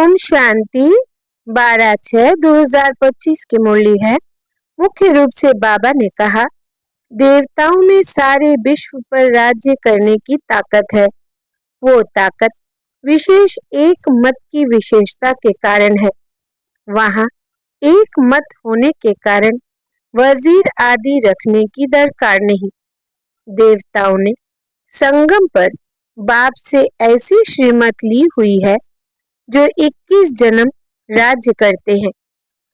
ओम शांति। 12/6/2025 की मुरली है। मुख्य रूप से बाबा ने कहा, देवताओं में सारे विश्व पर राज्य करने की ताकत है। वो ताकत विशेष एक मत की विशेषता के कारण है। वहाँ एक मत होने के कारण वजीर आदि रखने की दरकार नहीं। देवताओं ने संगम पर बाप से ऐसी श्रीमत ली हुई है जो 21 जन्म राज्य करते हैं।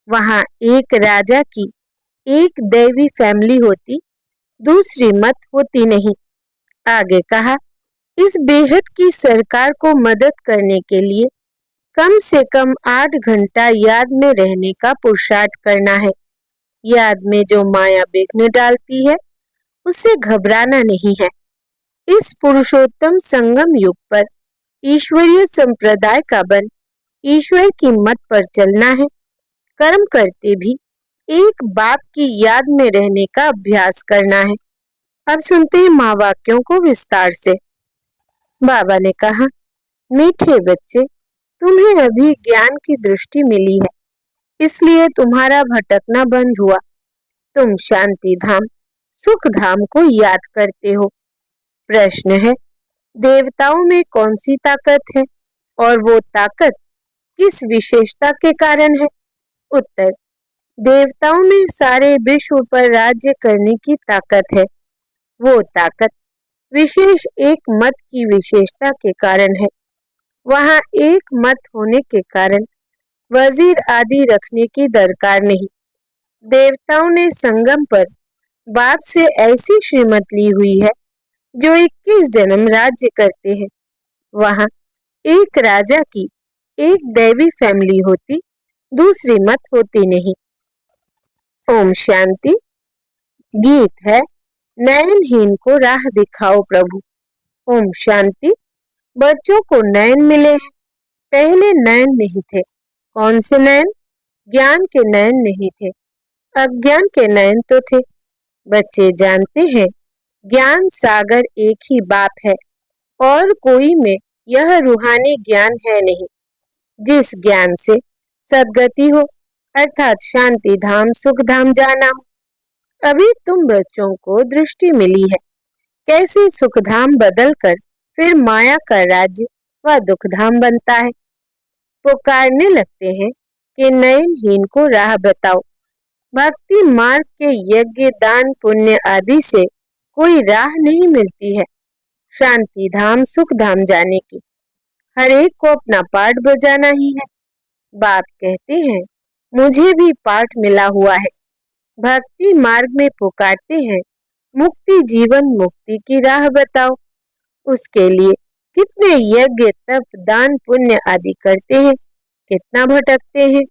वहाँ एक राजा की एक दैवी फैमिली होती, दूसरी मत होती नहीं। आगे कहा, इस बेहद की सरकार को मदद करने के लिए कम से कम 8 घंटा याद में रहने का पुरुषार्थ करना है। याद में जो माया विघ्न डालती है, उससे घबराना नहीं है। इस पुरुषोत्तम संगम युग पर ईश्वरीय संप्रदाय का बन ईश्वर की मत पर चलना है। कर्म करते भी एक बाप की याद में रहने का अभ्यास करना है। अब सुनते हैं माँ वाक्यों को विस्तार से। बाबा ने कहा, मीठे बच्चे, तुम्हें अभी ज्ञान की दृष्टि मिली है, इसलिए तुम्हारा भटकना बंद हुआ। तुम शांति धाम, सुख धाम को याद करते हो। प्रश्न है, देवताओं में कौन सी ताकत है और वो ताकत किस विशेषता के कारण है? उत्तर, देवताओं में सारे विश्व पर राज्य करने की ताकत है। वो ताकत विशेष एक मत की विशेषता के कारण है। वहाँ एक मत होने के कारण वजीर आदि रखने की दरकार नहीं। देवताओं ने संगम पर बाप से ऐसी श्रीमत ली हुई है जो 21 जन्म राज्य करते हैं। वहाँ एक राजा की एक दैवी फैमिली होती, दूसरी मत होती नहीं। ओम शांति। गीत है, नयनहीन को राह दिखाओ प्रभु। ओम शांति। बच्चों को नयन मिले हैं, पहले नयन नहीं थे। कौन से नयन? ज्ञान के नयन नहीं थे, अज्ञान के नयन तो थे। बच्चे जानते हैं, ज्ञान सागर एक ही बाप है और कोई में यह रूहानी ज्ञान है नहीं। जिस ज्ञान से सद्गति हो, अर्थात शांति धाम, सुख धाम जाना हो। अभी तुम बच्चों को दृष्टि मिली है, कैसे सुख धाम बदलकर फिर माया का राज्य व दुख धाम बनता है। पुकारने लगते हैं कि नयनहीन को राह बताओ। भक्ति मार्ग के यज्ञ, दान, पुण्य आदि से कोई राह नहीं मिलती है शांति धाम, सुख धाम जाने की। हर एक को अपना पाठ बजाना ही है। बाप कहते हैं, मुझे भी पाठ मिला हुआ है। भक्ति मार्ग में पुकारते हैं, मुक्ति जीवन मुक्ति की राह बताओ। उसके लिए कितने यज्ञ, तप, दान, पुण्य आदि करते हैं, कितना भटकते हैं।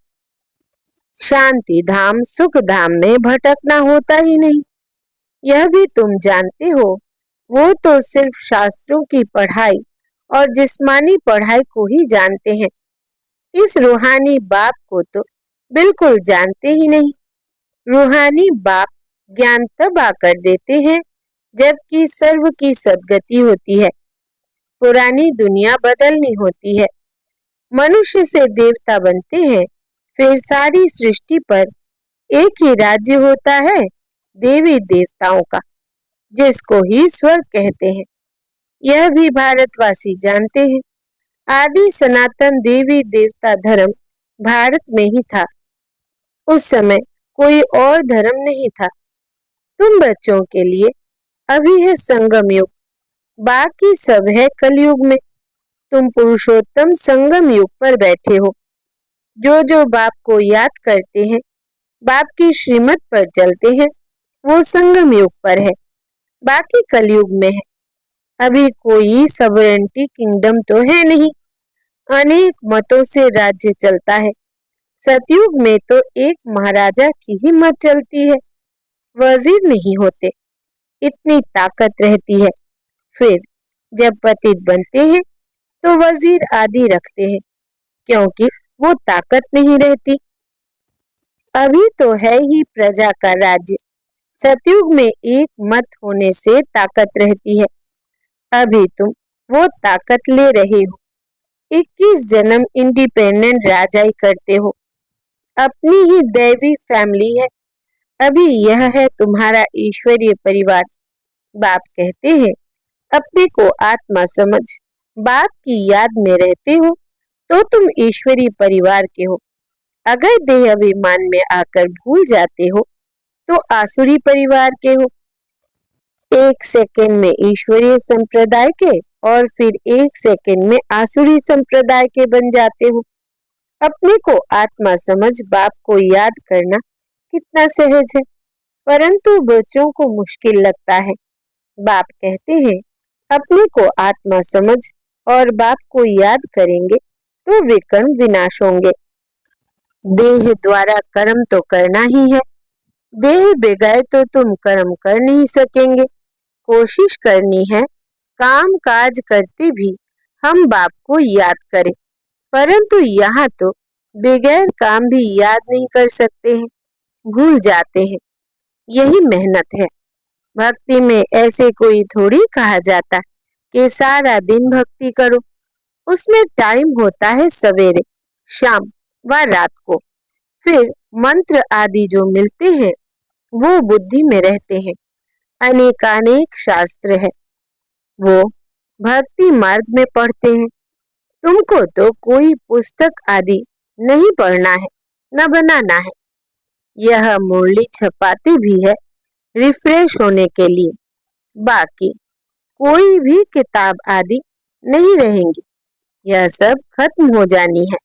शांति धाम, सुख धाम में भटकना होता ही नहीं। यह भी तुम जानते हो। वो तो सिर्फ शास्त्रों की पढ़ाई और जिस्मानी पढ़ाई को ही जानते हैं। इस रूहानी बाप को तो बिल्कुल जानते ही नहीं। रूहानी बाप ज्ञान तब आकर देते हैं जबकि सर्व की सद्गति होती है, पुरानी दुनिया बदलनी होती है। मनुष्य से देवता बनते हैं, फिर सारी सृष्टि पर एक ही राज्य होता है, देवी देवताओं का, जिसको ही स्वर्ग कहते हैं। यह भी भारतवासी जानते हैं। आदि सनातन देवी देवता धर्म भारत में ही था। उस समय कोई और धर्म नहीं था। तुम बच्चों के लिए अभी है संगम युग, बाकी सब है कलयुग में। तुम पुरुषोत्तम संगम युग पर बैठे हो। जो बाप को याद करते हैं, बाप की श्रीमत पर चलते हैं, वो संगम युग पर है, बाकी कलयुग में है। अभी कोई सॉवरेंटी किंगडम तो है नहीं, अनेक मतों से राज्य चलता है। सतयुग में तो एक महाराजा की ही मत चलती है, वजीर नहीं होते, इतनी ताकत रहती है। फिर जब पतित बनते हैं तो वजीर आदि रखते हैं, क्योंकि वो ताकत नहीं रहती। अभी तो है ही प्रजा का राज्य। सतयुग में एक मत होने से ताकत रहती है। अभी तुम वो ताकत ले रहे हो। 21 जन्म इंडिपेंडेंट राजाई करते हो, अपनी ही दैवी फैमिली है। अभी यह है तुम्हारा ईश्वरीय परिवार। बाप कहते हैं अपने को आत्मा समझ बाप की याद में रहते हो तो तुम ईश्वरीय परिवार के हो। अगर देह अभिमान में आकर भूल जाते हो तो आसुरी परिवार के हो। एक सेकंड में ईश्वरीय संप्रदाय के और फिर एक सेकंड में आसुरी संप्रदाय के बन जाते हो। अपने को आत्मा समझ बाप को याद करना कितना सहज है, परंतु बच्चों को मुश्किल लगता है। बाप कहते हैं अपने को आत्मा समझ और बाप को याद करेंगे तो विकर्म विनाश होंगे। देह द्वारा कर्म तो करना ही है, देह बगैर तो तुम कर्म कर नहीं सकेंगे। कोशिश करनी है काम काज करते भी हम बाप को याद करें, परंतु यहाँ तो बगैर काम भी याद नहीं कर सकते हैं, भूल जाते हैं। यही मेहनत है। भक्ति में ऐसे कोई थोड़ी कहा जाता कि सारा दिन भक्ति करो। उसमें टाइम होता है सवेरे, शाम व रात को। फिर मंत्र आदि जो मिलते हैं वो बुद्धि में रहते हैं। अनेकानेक शास्त्र है, वो भक्ति मार्ग में पढ़ते हैं। तुमको तो कोई पुस्तक आदि नहीं पढ़ना है न बनाना है। यह मुरली छपाती भी है रिफ्रेश होने के लिए, बाकी कोई भी किताब आदि नहीं रहेंगी, यह सब खत्म हो जानी है।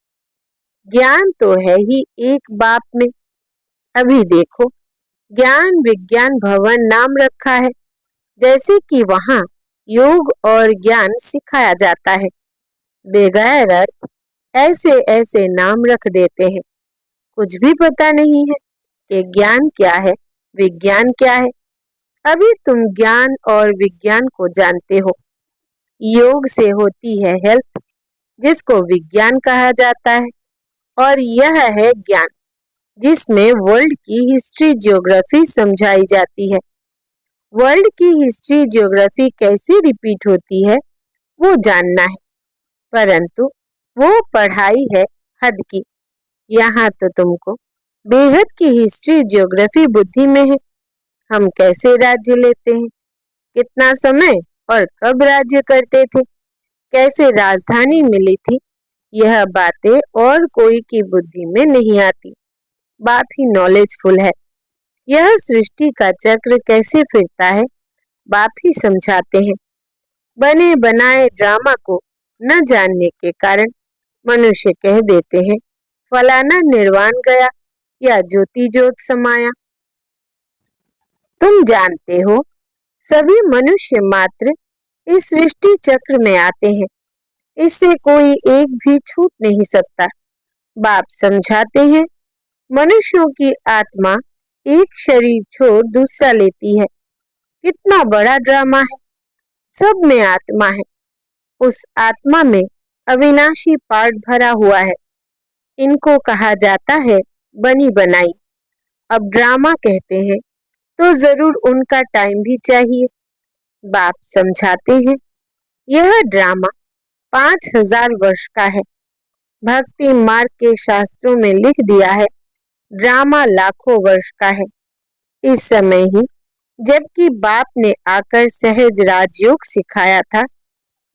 ज्ञान तो है ही एक बाप में। अभी देखो ज्ञान विज्ञान भवन नाम रखा है, जैसे कि वहाँ योग और ज्ञान सिखाया जाता है। बगैर अर्थ ऐसे ऐसे नाम रख देते हैं, कुछ भी पता नहीं है कि ज्ञान क्या है विज्ञान क्या है। अभी तुम ज्ञान और विज्ञान को जानते हो। योग से होती है हेल्थ, जिसको विज्ञान कहा जाता है, और यह है ज्ञान जिसमें वर्ल्ड की हिस्ट्री ज्योग्राफी समझाई जाती है। वर्ल्ड की हिस्ट्री ज्योग्राफी कैसे रिपीट होती है वो जानना है, परंतु वो पढ़ाई है हद की। यहाँ तो तुमको बेहद की हिस्ट्री ज्योग्राफी बुद्धि में है। हम कैसे राज्य लेते हैं, कितना समय और कब राज्य करते थे, कैसे राजधानी मिली थी, यह बातें और कोई की बुद्धि में नहीं आती। बाप ही नॉलेजफुल है। यह सृष्टि का चक्र कैसे फिरता है बाप ही समझाते हैं। बने बनाए ड्रामा को न जानने के कारण मनुष्य कह देते हैं फलाना निर्वाण गया या ज्योति ज्योत समाया। तुम जानते हो सभी मनुष्य मात्र इस सृष्टि चक्र में आते हैं, इससे कोई एक भी छूट नहीं सकता। बाप समझाते हैं मनुष्यों की आत्मा एक शरीर छोड़ दूसरा लेती है। कितना बड़ा ड्रामा है, सब में आत्मा है। उस आत्मा में अविनाशी पार्ट भरा हुआ है। इनको कहा जाता है बनी बनाई। अब ड्रामा कहते हैं तो जरूर उनका टाइम भी चाहिए। बाप समझाते हैं यह ड्रामा 5000 वर्ष का है। भक्ति मार्ग के शास्त्रों में लिख दिया है ड्रामा लाखों वर्ष का है। इस समय ही जबकि बाप ने आकर सहज राजयोग सिखाया था,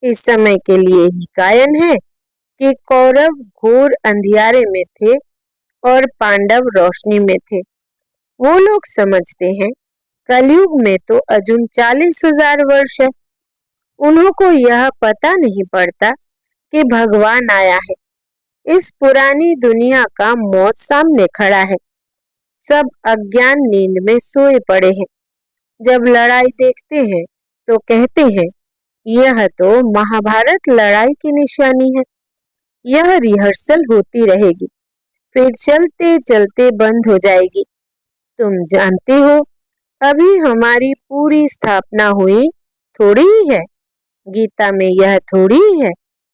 इस समय के लिए ही गायन है कि कौरव घोर अंधियारे में थे और पांडव रोशनी में थे। वो लोग समझते हैं कलयुग में तो अजुन 40,000 वर्ष है। उन्हों को यह पता नहीं पड़ता कि भगवान आया है। इस पुरानी दुनिया का मौत सामने खड़ा है। सब अज्ञान नींद में सोए पड़े हैं। जब लड़ाई देखते हैं तो कहते हैं यह तो महाभारत लड़ाई की निशानी है। यह रिहर्सल होती रहेगी, फिर चलते चलते बंद हो जाएगी। तुम जानते हो अभी हमारी पूरी स्थापना हुई थोड़ी ही है। गीता में यह थोड़ी ही है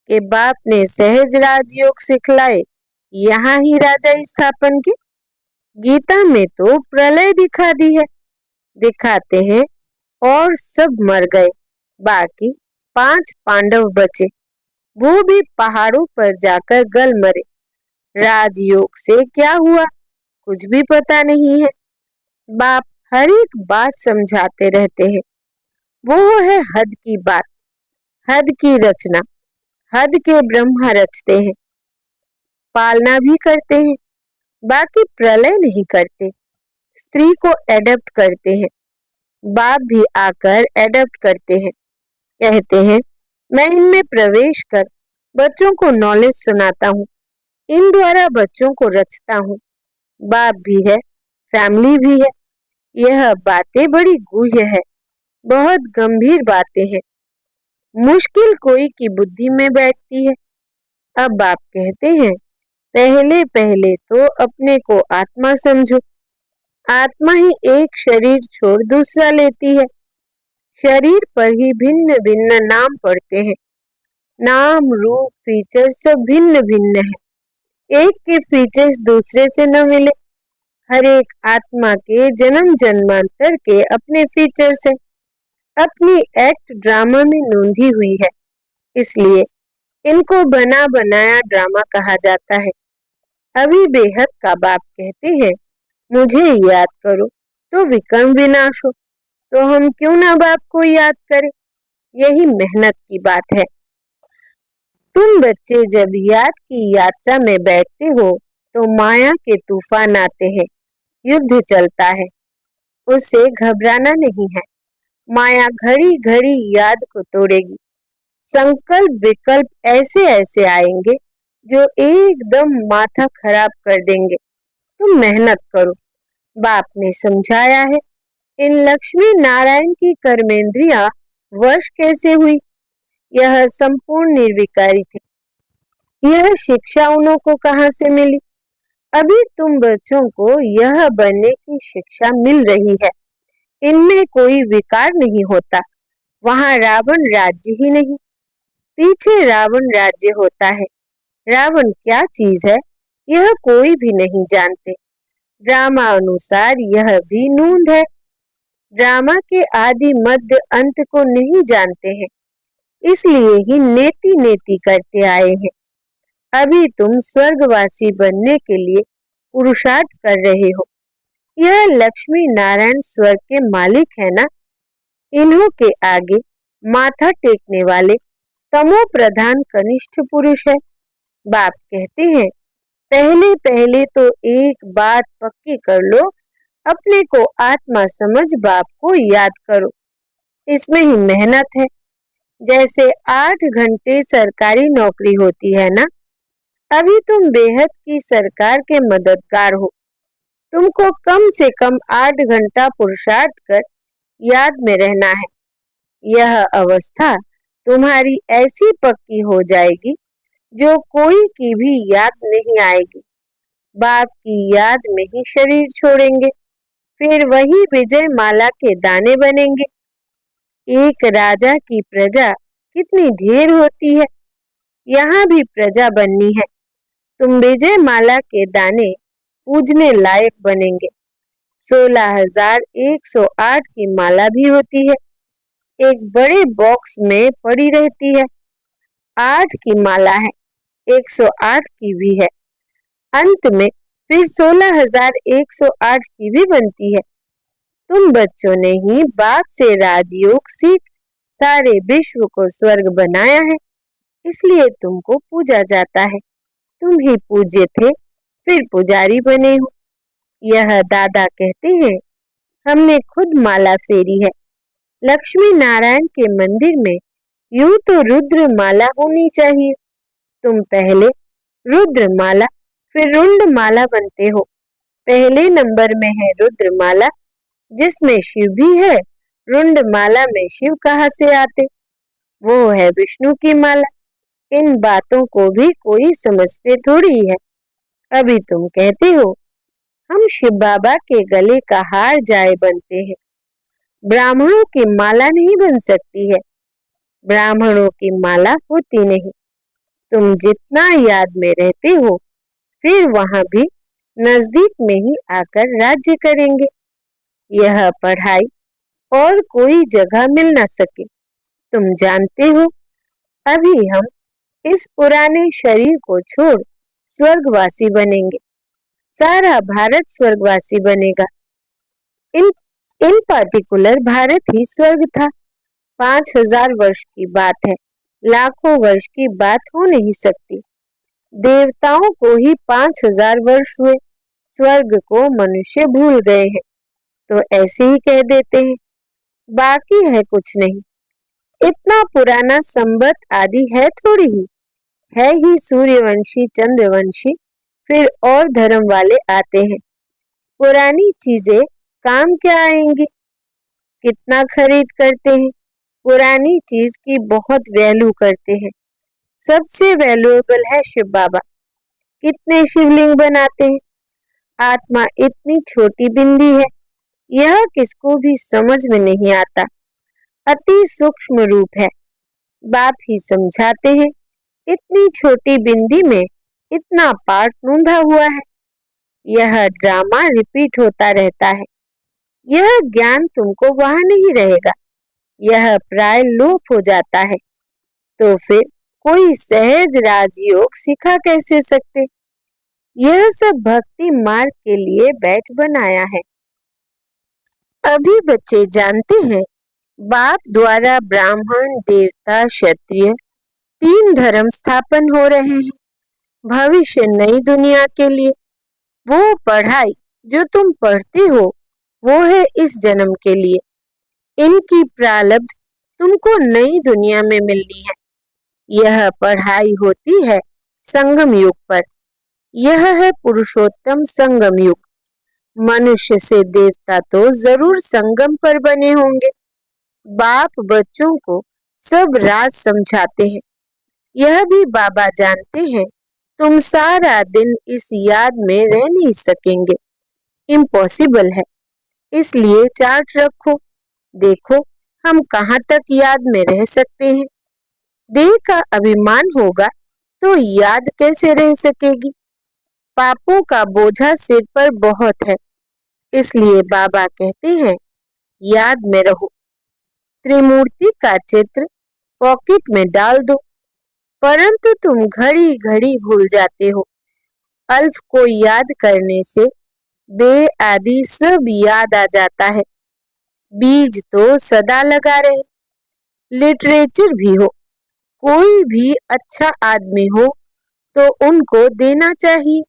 कि बाप ने सहज राजयोग सिखलाए यहाँ ही राजा स्थापन के। गीता में तो प्रलय दिखा दी है। दिखाते हैं और सब मर गए, बाकी 5 पांडव बचे। वो भी पहाड़ों पर जाकर गल मरे। राजयोग से क्या हुआ कुछ भी पता नहीं है। बाप हर एक बात समझाते रहते हैं। वो है हद की बात, हद की रचना। हद के ब्रह्मा रचते हैं, पालना भी करते हैं, बाकी प्रलय नहीं करते। स्त्री को एडप्ट करते हैं, बाप भी आकर एडप्ट करते हैं। कहते हैं मैं इनमें प्रवेश कर बच्चों को नॉलेज सुनाता हूँ, इन द्वारा बच्चों को रचता हूँ। बाप भी है, फैमिली भी है। यह बातें बड़ी गुह्य है, बहुत गंभीर बातें हैं, मुश्किल कोई की बुद्धि में बैठती है। अब बाप कहते हैं पहले पहले तो अपने को आत्मा समझो। आत्मा ही एक शरीर छोड़ दूसरा लेती है। शरीर पर ही भिन्न भिन्न नाम पड़ते हैं। नाम रूप फीचर सब भिन्न भिन्न है। एक के फीचर्स दूसरे से न मिले। हर एक आत्मा के जन्म जन्मांतर के अपने फीचर्स हैं, अपनी एक्ट ड्रामा में नोंधी हुई है। इसलिए इनको बना बनाया ड्रामा कहा जाता है। अभी बेहद का बाप कहते हैं मुझे याद करो तो विक्रम विनाश हो। तो हम क्यों ना बाप को याद करें। यही मेहनत की बात है। तुम बच्चे जब याद की यात्रा में बैठते हो तो माया के तूफान आते हैं, युद्ध चलता है। उससे घबराना नहीं है। माया घड़ी घड़ी याद को तोड़ेगी। संकल्प विकल्प ऐसे ऐसे आएंगे जो एकदम माथा खराब कर देंगे। तुम मेहनत करो। बाप ने समझाया है इन लक्ष्मी नारायण की कर्मेंद्रियां वश कैसे हुई। यह संपूर्ण निर्विकारी थे। यह शिक्षा उन्हों को कहां से मिली। अभी तुम बच्चों को यह बनने की शिक्षा मिल रही है। इनमें कोई विकार नहीं होता। वहां रावण राज्य ही नहीं, पीछे रावण राज्य होता है। रावण क्या चीज है यह कोई भी नहीं जानते। ड्रामा अनुसार यह भी नूंद है। ड्रामा के आदि मध्य अंत को नहीं जानते हैं, इसलिए ही नेति नेति करते आए हैं। अभी तुम स्वर्गवासी बनने के लिए पुरुषार्थ कर रहे हो। यह लक्ष्मी नारायण स्वर्ग के मालिक है ना। इन्हों के आगे माथा टेकने वाले तमो प्रधान कनिष्ठ पुरुष है। बाप कहते हैं पहले पहले तो एक बात पक्की कर लो, अपने को आत्मा समझ बाप को याद करो। इसमें ही मेहनत है। जैसे 8 घंटे सरकारी नौकरी होती है ना। अभी तुम बेहद की सरकार के मददगार हो। तुमको कम से कम 8 घंटा पुरुषार्थ कर याद में रहना है। यह अवस्था तुम्हारी ऐसी पक्की हो जाएगी जो कोई की भी याद नहीं आएगी। बाप की याद में ही शरीर छोड़ेंगे, फिर वही विजय माला के दाने बनेंगे। एक राजा की प्रजा कितनी ढेर होती है। यहाँ भी प्रजा बननी है। तुम विजय माला के दाने पूजने लायक बनेंगे। 16,108 की माला भी होती है, एक बड़े बॉक्स में पड़ी रहती है। 8 की माला है, 108 की भी है। अंत में फिर 16,108 की भी बनती है। तुम बच्चों ने ही बाप से राजयोग सीख सारे विश्व को स्वर्ग बनाया है, इसलिए तुमको पूजा जाता है। तुम ही पूज्य थे, फिर पुजारी बने हो। यह दादा कहते हैं हमने खुद माला फेरी है। लक्ष्मी नारायण के मंदिर में यूं तो रुद्र माला होनी चाहिए। तुम पहले रुद्र माला फिर रुंड माला बनते हो। पहले नंबर में है रुद्र माला, जिसमें शिव भी है। रुंड माला में शिव कहाँ से आते, वो है विष्णु की माला। इन बातों को भी कोई समझते थोड़ी है। अभी तुम कहते हो हम शिव बाबा के गले का हार जाए बनते हैं। ब्राह्मणों की माला नहीं बन सकती है। ब्राह्मणों की माला होती नहीं। तुम जितना याद में रहते हो, फिर वहां भी नजदीक में ही आकर राज्य करेंगे। यह पढ़ाई और कोई जगह मिल न सके। तुम जानते हो अभी हम इस पुराने शरीर को छोड़ स्वर्गवासी बनेंगे। सारा भारत स्वर्गवासी बनेगा। इन इन पर्टिकुलर भारत ही स्वर्ग था। 5,000 वर्ष की बात है, लाखों वर्ष की बात हो नहीं सकती। देवताओं को ही 5,000 वर्ष हुए, स्वर्ग को मनुष्य भूल गए हैं, तो ऐसे ही कह देते हैं। बाकी है कुछ नहीं। इतना पुराना संवत आदि है थोड़ी ही, है ही सूर्यवंशी चंद्रवंशी, फिर और धर्म वाले आते हैं। पुरानी चीजें काम क्या आएंगी? कितना खरीद करते हैं, पुरानी चीज की बहुत वैल्यू करते हैं। सबसे वैल्यूएबल है शिव बाबा। कितने शिवलिंग बनाते हैं। आत्मा इतनी छोटी बिंदी है, यह किसको भी समझ में नहीं आता। अति सूक्ष्म रूप है। बाप ही समझाते हैं, इतनी छोटी बिंदी में इतना पार्ट नूंधा हुआ है। यह ड्रामा रिपीट होता रहता है। यह ज्ञान तुमको वहां नहीं रहेगा, यह प्राय लोप हो जाता है। तो फिर कोई सहज राजयोग सिखा कैसे सकते? यह सब भक्ति मार्ग के लिए बैठ बनाया है। अभी बच्चे जानते हैं, बाप द्वारा ब्राह्मण देवता क्षत्रिय 3 धर्म स्थापन हो रहे हैं भविष्य नई दुनिया के लिए। वो पढ़ाई जो तुम पढ़ते हो वो है इस जन्म के लिए। इनकी प्रारब्ध तुमको नई दुनिया में मिलनी है। यह पढ़ाई होती है संगम युग पर। यह है पुरुषोत्तम संगम युग। मनुष्य से देवता तो जरूर संगम पर बने होंगे। बाप बच्चों को सब राज समझाते हैं। यह भी बाबा जानते हैं, तुम सारा दिन इस याद में रह नहीं सकेंगे, इम्पॉसिबल है। इसलिए चार्ट रखो, देखो हम कहाँ तक याद में रह सकते हैं। देह का अभिमान होगा तो याद कैसे रह सकेगी। पापों का बोझा सिर पर बहुत है, इसलिए बाबा कहते हैं याद में रहो। त्रिमूर्ति का चित्र पॉकेट में डाल दो, परंतु तुम घड़ी घड़ी भूल जाते हो। अल्फ को याद करने से बे आदि सब याद आ जाता है। बीज तो सदा लगा रहे। लिटरेचर भी हो, कोई भी अच्छा आदमी हो तो उनको देना चाहिए।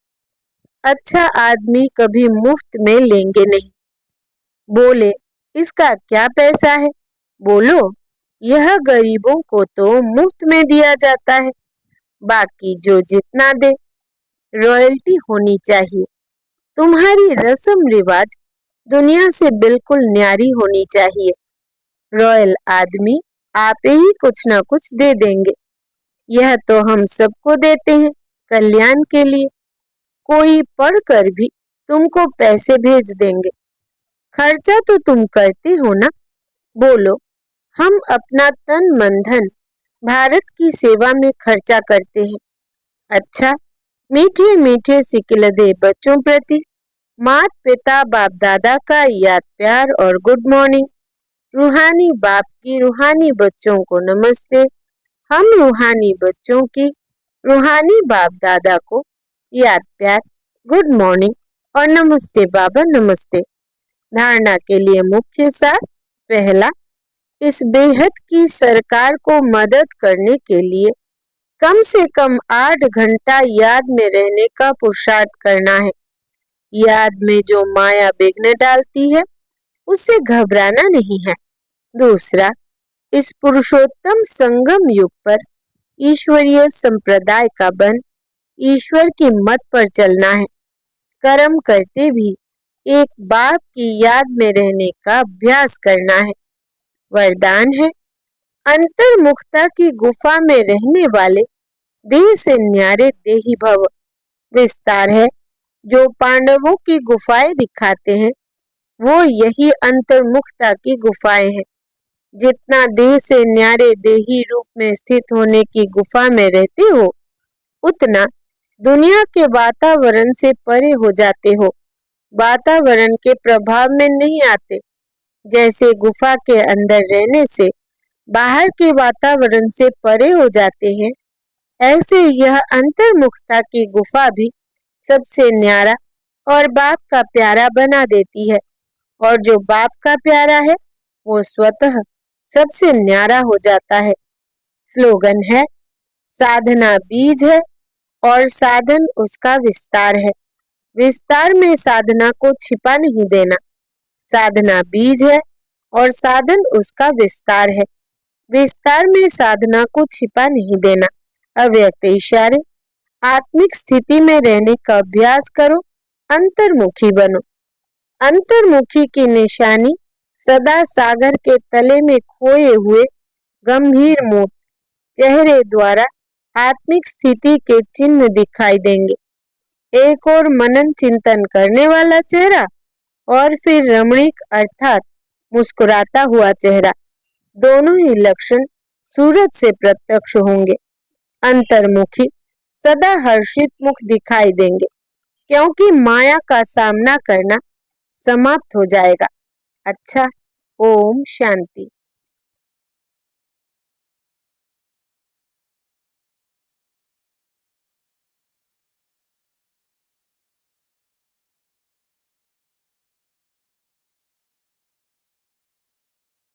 अच्छा आदमी कभी मुफ्त में लेंगे नहीं। बोले इसका क्या पैसा है? बोलो यह गरीबों को तो मुफ्त में दिया जाता है, बाकी जो जितना दे रॉयल्टी होनी चाहिए। तुम्हारी रस्म रिवाज दुनिया से बिल्कुल न्यारी होनी चाहिए। रॉयल आदमी आप ही कुछ ना कुछ दे देंगे। यह तो हम सबको देते हैं कल्याण के लिए। कोई पढ़कर भी तुमको पैसे भेज देंगे। खर्चा तो तुम करते हो ना। बोलो हम अपना तन मन धन भारत की सेवा में खर्चा करते हैं। अच्छा, मीठे मीठे सिकिलदे बच्चों प्रति मात पिता बाप दादा का याद प्यार और गुड मॉर्निंग। रूहानी बाप की रूहानी बच्चों को नमस्ते। हम रूहानी बच्चों की रूहानी बाप दादा को याद प्यार, गुड मॉर्निंग और नमस्ते बाबा नमस्ते। धारणा के लिए मुख्य सार। पहला, इस बेहद की सरकार को मदद करने के लिए कम से कम 8 घंटा याद में रहने का पुरुषार्थ करना है। याद में जो माया विघ्न डालती है उससे घबराना नहीं है। दूसरा, इस पुरुषोत्तम संगम युग पर ईश्वरीय संप्रदाय का बन ईश्वर की मत पर चलना है। कर्म करते भी एक बाप की याद में रहने का अभ्यास करना है। वरदान है, अंतर्मुखता की गुफा में रहने वाले देह से न्यारे देही भव। विस्तार है, जो पांडवों की गुफाएं दिखाते हैं वो यही अंतर्मुखता की गुफाएं हैं। जितना देह से न्यारे देही रूप में स्थित होने की गुफा में रहते हो, उतना दुनिया के वातावरण से परे हो जाते हो। वातावरण के प्रभाव में नहीं आते। जैसे गुफा के अंदर रहने से बाहर के वातावरण से परे हो जाते हैं, ऐसे यह अंतर्मुखता की गुफा भी सबसे न्यारा और बाप का प्यारा बना देती है, और जो बाप का प्यारा है वो स्वतः सबसे न्यारा हो जाता है। स्लोगन है, साधना बीज है और साधन उसका विस्तार है। विस्तार में साधना को छिपा नहीं देना। साधना बीज है और साधन उसका विस्तार है। विस्तार में साधना को छिपा नहीं देना। अव्यक्त इशारे, आत्मिक स्थिति में रहने का अभ्यास करो, अंतर्मुखी बनो। अंतर्मुखी की निशानी सदा सागर के तले में खोए हुए गंभीर मुख चेहरे द्वारा आत्मिक स्थिति के चिन्ह दिखाई देंगे। एक और मनन चिंतन करने वाला चेहरा और फिर रमणीक अर्थात मुस्कुराता हुआ चेहरा, दोनों ही लक्षण सूरज से प्रत्यक्ष होंगे। अंतर्मुखी सदा हर्षित मुख दिखाई देंगे, क्योंकि माया का सामना करना समाप्त हो जाएगा। अच्छा, ओम शांति।